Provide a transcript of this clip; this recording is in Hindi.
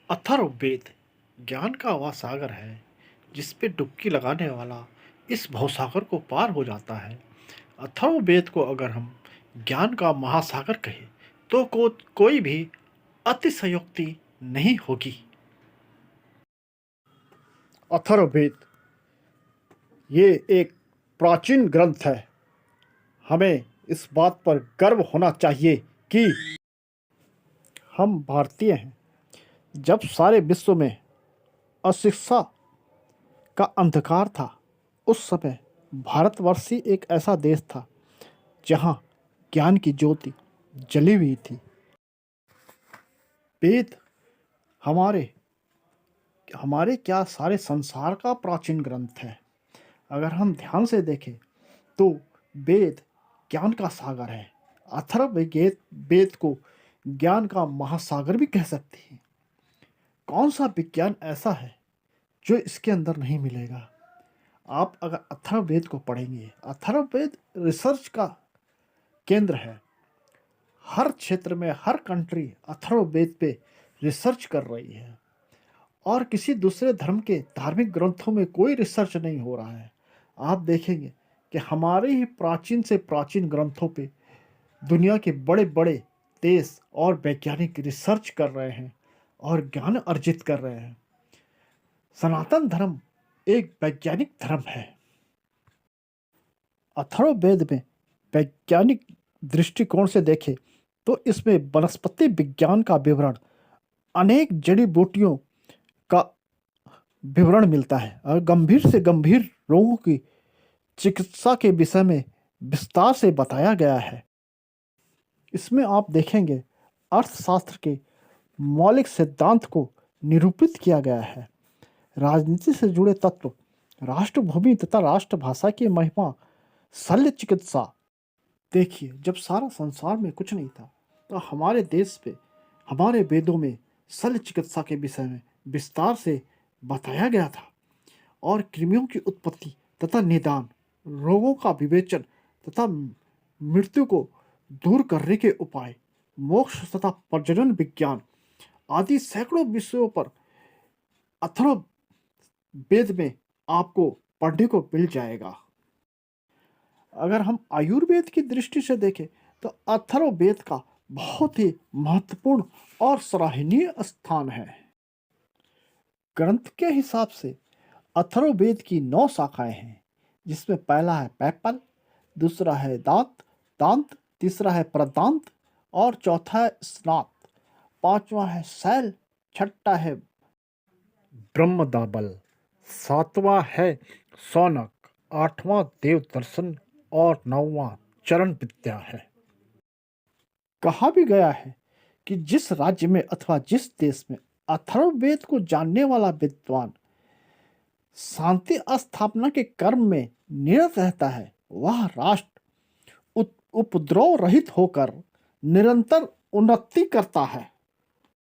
अथर्ववेद ज्ञान का वह सागर है जिस पे डुबकी लगाने वाला इस भवसागर को पार हो जाता है। अथर्ववेद को अगर हम ज्ञान का महासागर कहें तो कोई भी अतिशयोक्ति नहीं होगी। अथर्ववेद ये एक प्राचीन ग्रंथ है। हमें इस बात पर गर्व होना चाहिए कि हम भारतीय हैं। जब सारे विश्व में अशिक्षा का अंधकार था, उस समय भारतवर्ष ही एक ऐसा देश था जहाँ ज्ञान की ज्योति जली हुई थी। वेद हमारे हमारे क्या सारे संसार का प्राचीन ग्रंथ है। अगर हम ध्यान से देखें तो वेद ज्ञान का सागर है। अथर्ववेद वेद को ज्ञान का महासागर भी कह सकते हैं। कौन सा विज्ञान ऐसा है जो इसके अंदर नहीं मिलेगा। आप अगर अथर्ववेद को पढ़ेंगे, अथर्ववेद रिसर्च का केंद्र है। हर क्षेत्र में हर कंट्री अथर्ववेद पे रिसर्च कर रही है और किसी दूसरे धर्म के धार्मिक ग्रंथों में कोई रिसर्च नहीं हो रहा है। आप देखेंगे कि हमारे ही प्राचीन से प्राचीन ग्रंथों पे दुनिया के बड़े बड़े देश और वैज्ञानिक रिसर्च कर रहे हैं और ज्ञान अर्जित कर रहे हैं। सनातन धर्म एक वैज्ञानिक धर्म है। अथर्ववेद में वैज्ञानिक दृष्टिकोण से देखें तो इसमें वनस्पति विज्ञान का विवरण, अनेक जड़ी बूटियों का विवरण मिलता है और गंभीर से गंभीर रोगों की चिकित्सा के विषय में विस्तार से बताया गया है। इसमें आप देखेंगे अर्थशास्त्र के मौलिक सिद्धांत को निरूपित किया गया है। राजनीति से जुड़े तत्व, राष्ट्रभूमि तथा राष्ट्रभाषा की महिमा, शल्य चिकित्सा। देखिए, जब सारा संसार में कुछ नहीं था तो हमारे देश पे हमारे वेदों में शल्य चिकित्सा के विषय में विस्तार से बताया गया था और कृमियों की उत्पत्ति तथा निदान, रोगों का विवेचन तथा मृत्यु को दूर करने के उपाय, मोक्ष तथा प्रजनन विज्ञान आदि सैकड़ों विषयों पर अथर्ववेद में आपको पढ़ने को मिल जाएगा। अगर हम आयुर्वेद की दृष्टि से देखें तो अथर्ववेद का बहुत ही महत्वपूर्ण और सराहनीय स्थान है। ग्रंथ के हिसाब से अथर्ववेद की 9 शाखाएं हैं, जिसमें पहला है पैपल, दूसरा है दांत, तीसरा है प्रदांत और चौथा है स्नात, पांचवा है शैल, छठा है ब्रह्मदाबल, सातवां है सौनक, आठवां देव दर्शन और 9वां चरण विद्या है। कहा भी गया है कि जिस राज्य में अथवा जिस देश में अथर्ववेद को जानने वाला विद्वान शांति स्थापना के कर्म में निरत रहता है, वह राष्ट्र उपद्रव रहित होकर निरंतर उन्नति करता है।